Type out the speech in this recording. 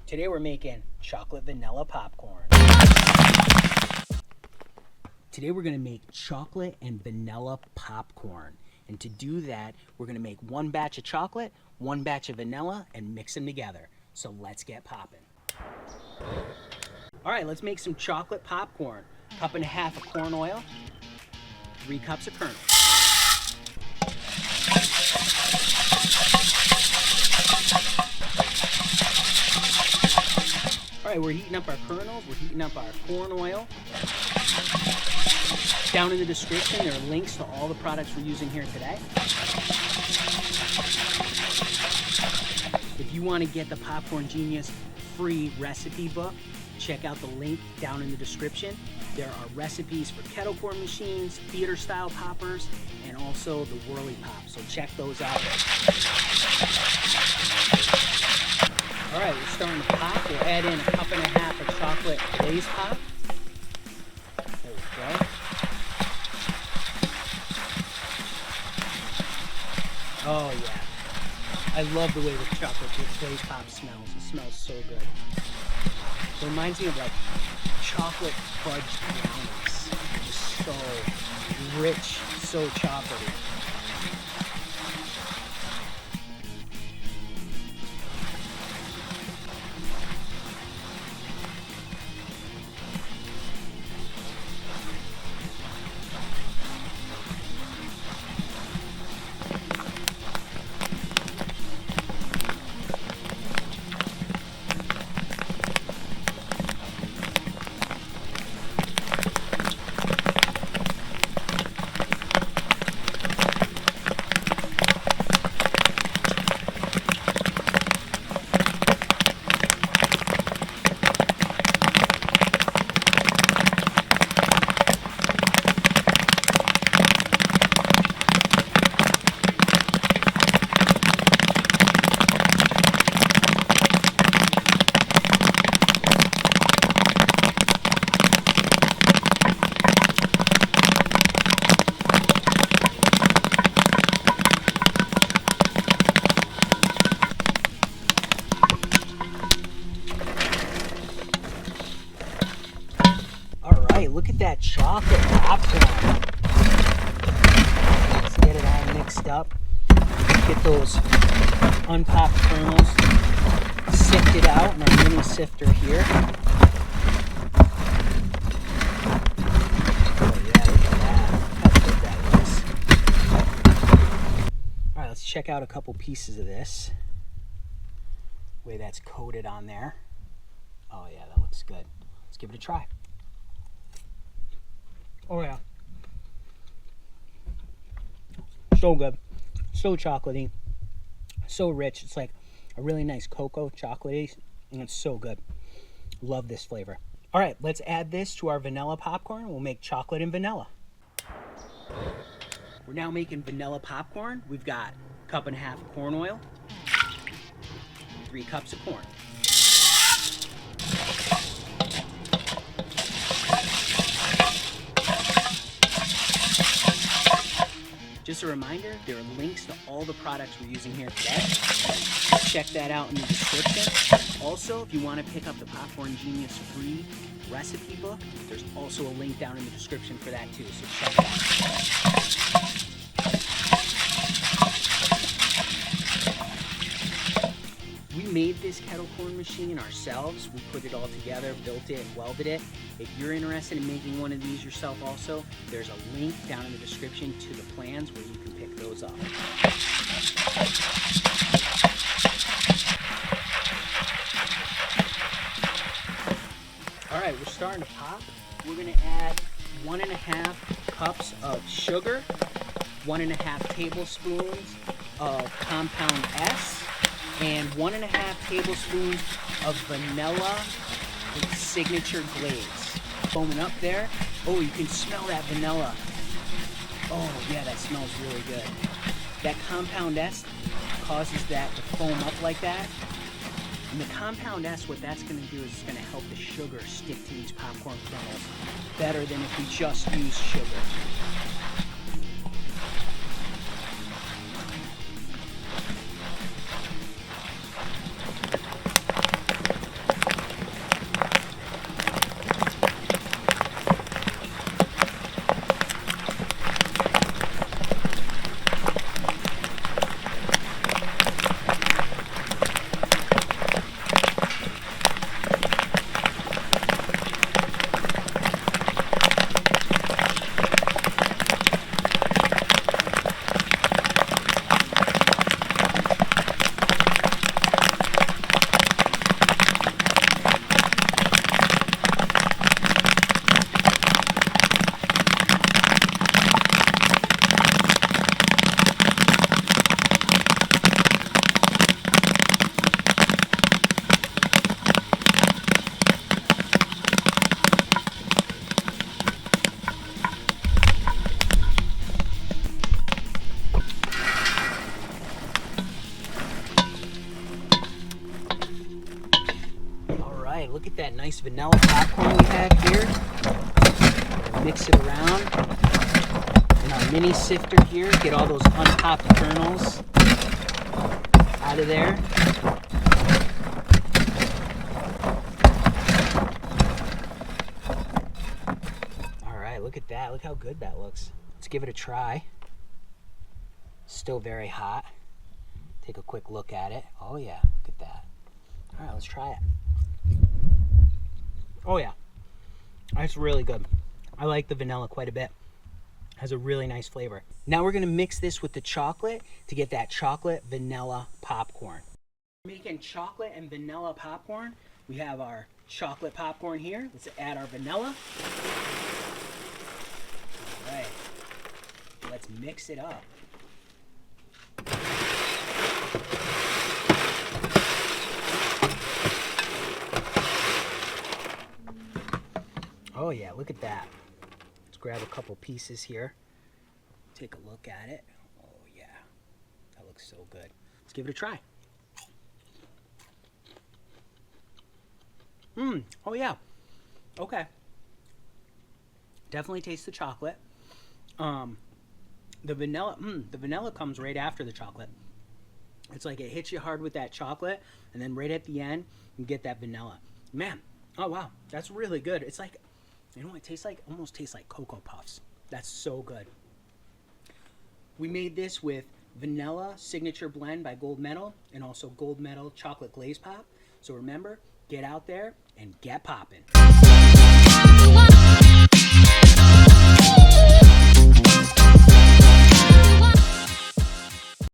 Today we're making chocolate vanilla popcorn. Today we're gonna make chocolate and vanilla popcorn. And to do that, we're gonna make one batch of chocolate, one batch of vanilla, and mix them together. So let's get popping. All right, let's make some chocolate popcorn. 1.5 cups of corn oil, 3 cups of kernels. All right, we're heating up our kernels, we're heating up our corn oil. Down in the description, there are links to all the products we're using here today. If you want to get the Popcorn Genius free recipe book, check out the link down in the description. There are recipes for kettle corn machines, theater style poppers, and also the whirly pop, so check those out. All right, we're starting to pop. We'll add in 1.5 cups of chocolate glaze pop. There we go. Oh yeah, I love the way the chocolate glaze pop smells. It smells so good. It reminds me of like chocolate fudge brownies. Just so rich, so chocolatey. Look at that chocolate popcorn. Let's get it all mixed up. Get those unpopped kernels sifted out in our mini sifter here. Oh yeah, look at that. How good that looks. All right, let's check out a couple pieces of this. The way that's coated on there. Oh yeah, that looks good. Let's give it a try. Oh yeah, so good, so chocolatey, so rich. It's like a really nice cocoa chocolatey, and it's so good. Love this flavor. All right, let's add this to our vanilla popcorn. We'll make chocolate and vanilla. We're now making vanilla popcorn. We've got 1.5 cups of corn oil, 3 cups of corn. Just a reminder, there are links to all the products we're using here today. Check that out in the description. Also, if you want to pick up the Popcorn Genius free recipe book, there's also a link down in the description for that too, so check it out. We made this kettle corn machine ourselves. We put it all together, built it, welded it. If you're interested in making one of these yourself also, there's a link down in the description to the plans where you can pick those up. All right, we're starting to pop. We're gonna add 1.5 cups of sugar, 1.5 tablespoons of compound S, and 1.5 tablespoons of vanilla signature glaze. Foaming up there. Oh, you can smell that vanilla. Oh yeah, that smells really good. That compound S causes that to foam up like that. And the compound S, what that's going to do is it's going to help the sugar stick to these popcorn kernels better than if we just use sugar. right, look at that nice vanilla popcorn we have here. Mix it around in our mini sifter here. Get all those unpopped kernels out of there. All right, look at that. Look how good that looks. Let's give it a try. Still very hot. Take a quick look at it. Oh yeah, look at that. All right, let's try it. Oh yeah, that's really good. I like the vanilla quite a bit. Has a really nice flavor. Now we're gonna mix this with the chocolate to get that chocolate vanilla popcorn. Making chocolate and vanilla popcorn. We have our chocolate popcorn here. Let's add our vanilla. All right, let's mix it up. Oh yeah, look at that. Let's grab a couple pieces here. Take a look at it. Oh yeah, that looks so good. Let's give it a try. Oh yeah. Okay. Definitely taste the chocolate. The vanilla comes right after the chocolate. It's like it hits you hard with that chocolate, and then right at the end, you get that vanilla. Man, oh wow, that's really good. It's like, you know what it tastes like? Almost tastes like Cocoa Puffs. That's so good. We made this with vanilla signature blend by Gold Medal and also Gold Medal chocolate glaze pop. So remember, get out there and get poppin'.